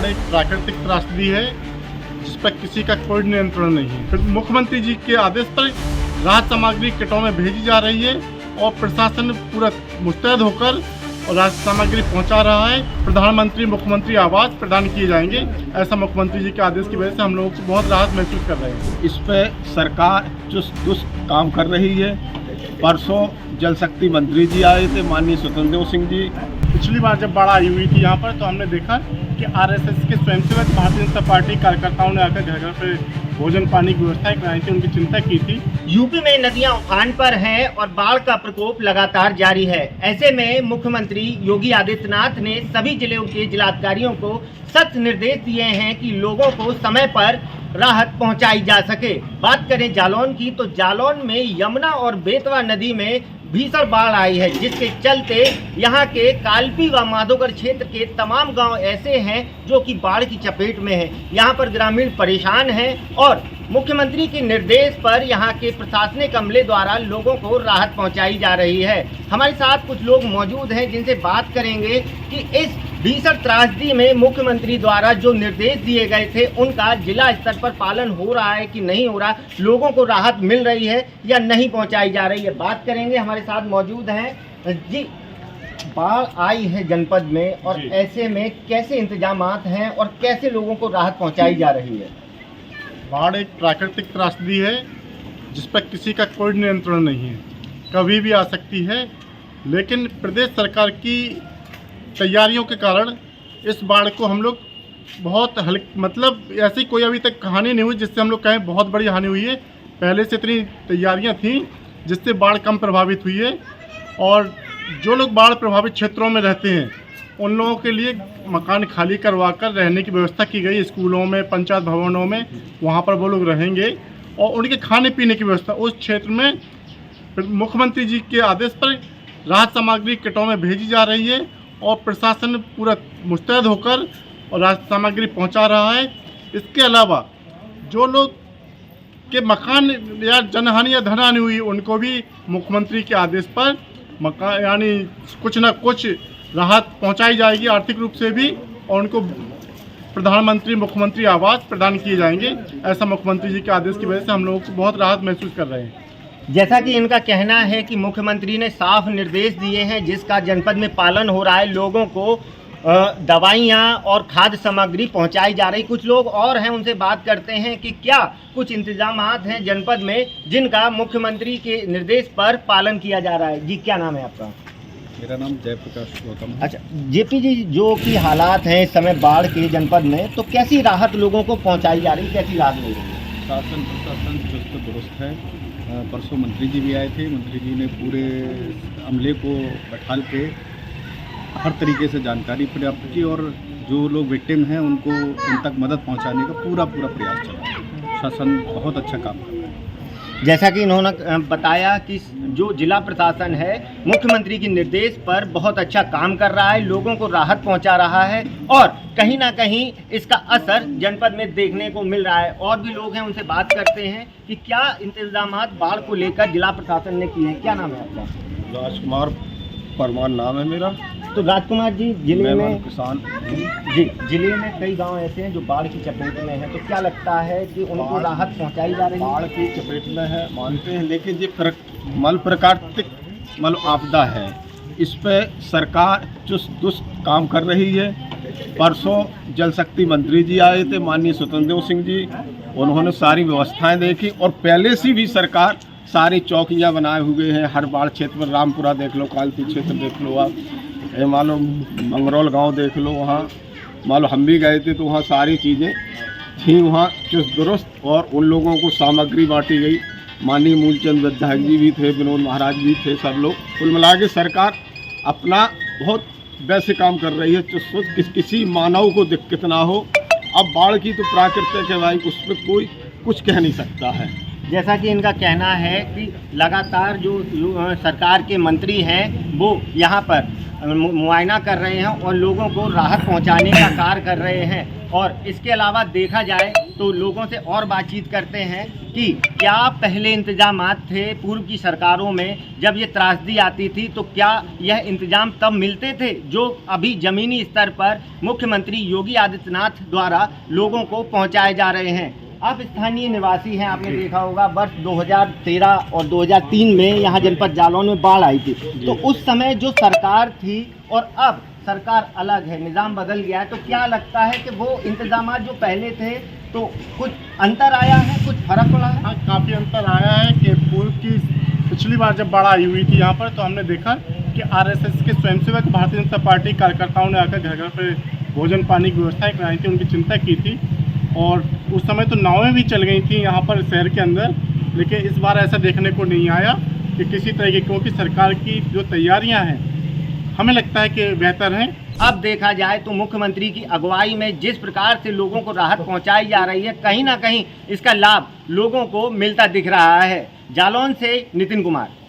बाढ़ एक प्राकृतिक त्रासदी है जिस पर किसी का कोई नियंत्रण नहीं है। फिर मुख्यमंत्री जी के आदेश पर राहत सामग्री किटों में भेजी जा रही है और प्रशासन पूरा मुस्तैद होकर और राहत सामग्री पहुंचा रहा है। प्रधानमंत्री मुख्यमंत्री आवास प्रदान किए जाएंगे, ऐसा मुख्यमंत्री जी के आदेश की वजह से हम लोग बहुत राहत महसूस कर रहे हैं। इस पे सरकार चुस्त दुरुस्त काम कर रही है। परसों जल शक्ति मंत्री जी आए थे, माननीय स्वतंत्र देव सिंह जी। पिछली बार जब बाढ़ आई हुई थी यहाँ पर तो हमने देखा कि आरएसएस के स्वयंसेवक भारतीय जनता पार्टी कार्यकर्ताओं ने आकर घर घर पे भोजन पानी की व्यवस्था कराई थी, उनकी चिंता की थी। यूपी में नदियां उफान पर हैं और बाढ़ का प्रकोप लगातार जारी है। ऐसे में मुख्यमंत्री योगी आदित्यनाथ ने सभी जिलों के जिलाधिकारियों को सख्त निर्देश दिए हैं कि लोगों को समय पर राहत पहुंचाई जा सके। बात करें जालौन की तो जालौन में यमुना और बेतवा नदी में भीषण बाढ़ आई है, जिसके चलते यहाँ के कालपी व माधोगढ़ क्षेत्र के तमाम गांव ऐसे हैं जो कि बाढ़ की चपेट में हैं। यहाँ पर ग्रामीण परेशान हैं और मुख्यमंत्री के निर्देश पर यहाँ के प्रशासनिक अमले द्वारा लोगों को राहत पहुँचाई जा रही है। हमारे साथ कुछ लोग मौजूद हैं जिनसे बात करेंगे कि इस भीषण त्रासदी में मुख्यमंत्री द्वारा जो निर्देश दिए गए थे उनका जिला स्तर पर पालन हो रहा है कि नहीं हो रहा, लोगों को राहत मिल रही है या नहीं पहुंचाई जा रही है। बात करेंगे, हमारे साथ मौजूद हैं जी। बाढ़ आई है जनपद में और ऐसे में कैसे इंतजामात हैं और कैसे लोगों को राहत पहुंचाई जा रही है? बाढ़ एक प्राकृतिक त्रासदी है जिस पर किसी का कोई नियंत्रण नहीं है, कभी भी आ सकती है। लेकिन प्रदेश सरकार की तैयारियों के कारण इस बाढ़ को हम लोग बहुत मतलब ऐसी कोई अभी तक कहानी नहीं हुई जिससे हम लोग कहें बहुत बड़ी हानि हुई है। पहले से इतनी तैयारियां थीं जिससे बाढ़ कम प्रभावित हुई है। और जो लोग बाढ़ प्रभावित क्षेत्रों में रहते हैं उन लोगों के लिए मकान खाली करवाकर रहने की व्यवस्था की गई। स्कूलों में, पंचायत भवनों में वहाँ पर वो लोग रहेंगे और उनके खाने पीने की व्यवस्था उस क्षेत्र में मुख्यमंत्री जी के आदेश पर राहत सामग्री किटों में भेजी जा रही है और प्रशासन पूरा मुस्तैद होकर और राहत सामग्री पहुंचा रहा है। इसके अलावा जो लोग के मकान या जनहानि या धनहानि हुई उनको भी मुख्यमंत्री के आदेश पर मकान यानी कुछ न कुछ राहत पहुंचाई जाएगी आर्थिक रूप से भी, और उनको प्रधानमंत्री मुख्यमंत्री आवास प्रदान किए जाएंगे, ऐसा मुख्यमंत्री जी के आदेश की वजह से हम लोग बहुत राहत महसूस कर रहे हैं। जैसा कि इनका कहना है कि मुख्यमंत्री ने साफ निर्देश दिए हैं जिसका जनपद में पालन हो रहा है, लोगों को दवाइयाँ और खाद्य सामग्री पहुंचाई जा रही। कुछ लोग और हैं, उनसे बात करते हैं कि क्या कुछ इंतजामात हैं जनपद में जिनका मुख्यमंत्री के निर्देश पर पालन किया जा रहा है। जी, क्या नाम है आपका? मेरा नाम जयप्रकाश गौतम है। अच्छा जेपी जी, जो कि हालात हैं इस समय बाढ़ के जनपद में, तो कैसी राहत लोगों को पहुँचाई जा रही, कैसी राहत मिल रही है? शासन प्रशासन चुस्त दुरुस्त है। परसों मंत्री जी भी आए थे, मंत्री जी ने पूरे अमले को बैठा के हर तरीके से जानकारी प्राप्त की और जो लोग विक्टिम हैं उनको उन तक मदद पहुंचाने का पूरा प्रयास चला। शासन बहुत अच्छा काम कर रहा है। जैसा कि इन्होंने बताया कि जो जिला प्रशासन है मुख्यमंत्री के निर्देश पर बहुत अच्छा काम कर रहा है, लोगों को राहत पहुंचा रहा है और कहीं ना कहीं इसका असर जनपद में देखने को मिल रहा है। और भी लोग हैं, उनसे बात करते हैं कि क्या इंतजामात बाढ़ को लेकर जिला प्रशासन ने किए हैं। क्या नाम है आपका? राजकुमार परमार नाम है मेरा। तो राजकुमार जी, जिले में किसान जी, जिले में कई गांव ऐसे हैं जो बाढ़ की चपेट में हैं, तो क्या लगता है कि उनको राहत पहुंचाई जा रही है? बाढ़ की चपेट में है मानते हैं, लेकिन ये प्राकृतिक आपदा है। इस पे सरकार चुस्त दुरुस्त काम कर रही है। परसों जल शक्ति मंत्री जी आए थे, माननीय स्वतंत्र देव सिंह जी, उन्होंने सारी व्यवस्थाएं देखी और पहले से भी सरकार सारी चौकियां बनाए हुए हैं। हर बाढ़ क्षेत्र में रामपुरा देख लो, कालपी क्षेत्र देख लो, आप मान लो मंगरौल गांव देख लो, वहाँ मान लो हम भी गए थे तो वहाँ सारी चीज़ें थी वहाँ चुस्त दुरुस्त और उन लोगों को सामग्री बांटी गई। माननीय मूलचंद विधायक जी भी थे, विनोद महाराज भी थे, सब लोग कुल मिला के सरकार अपना बहुत वैसे काम कर रही है चुस्त किसी मानव को दिक्कत ना हो। अब बाढ़ की तो प्राकृतिक है भाई, उस पर कोई कुछ कह नहीं सकता है। जैसा कि इनका कहना है कि लगातार जो सरकार के मंत्री हैं वो यहाँ पर मुआयना कर रहे हैं और लोगों को राहत पहुँचाने का कार्य कर रहे हैं। और इसके अलावा देखा जाए तो लोगों से और बातचीत करते हैं कि क्या पहले इंतजामात थे पूर्व की सरकारों में, जब ये त्रासदी आती थी तो क्या यह इंतजाम तब मिलते थे जो अभी ज़मीनी स्तर पर मुख्यमंत्री योगी आदित्यनाथ द्वारा लोगों को पहुंचाए जा रहे हैं। आप स्थानीय निवासी हैं, आपने देखा होगा वर्ष 2013 और 2003 में यहाँ जनपद जालौन में बाढ़ आई थी, तो उस समय जो सरकार थी और अब सरकार अलग है, निज़ाम बदल गया है, तो क्या लगता है कि वो इंतजाम जो पहले थे तो कुछ अंतर आया है, कुछ फर्क पड़ा है? हाँ, काफ़ी अंतर आया है कि पूर्व की पिछली बार जब बाढ़ आई हुई थी यहाँ पर तो हमने देखा कि आरएसएस के स्वयंसेवक भारतीय जनता पार्टी कार्यकर्ताओं ने आकर घर घर पर भोजन पानी की व्यवस्थाएं कराई थी, उनकी चिंता की थी और उस समय तो नावें भी चल गई थी यहाँ पर शहर के अंदर। लेकिन इस बार ऐसा देखने को नहीं आया कि किसी तरह की, क्योंकि सरकार की जो तैयारियां हैं हमें लगता है कि बेहतर हैं। अब देखा जाए तो मुख्यमंत्री की अगुवाई में जिस प्रकार से लोगों को राहत पहुंचाई जा रही है, कहीं ना कहीं इसका लाभ लोगों को मिलता दिख रहा है। जालौन से नितिन कुमार।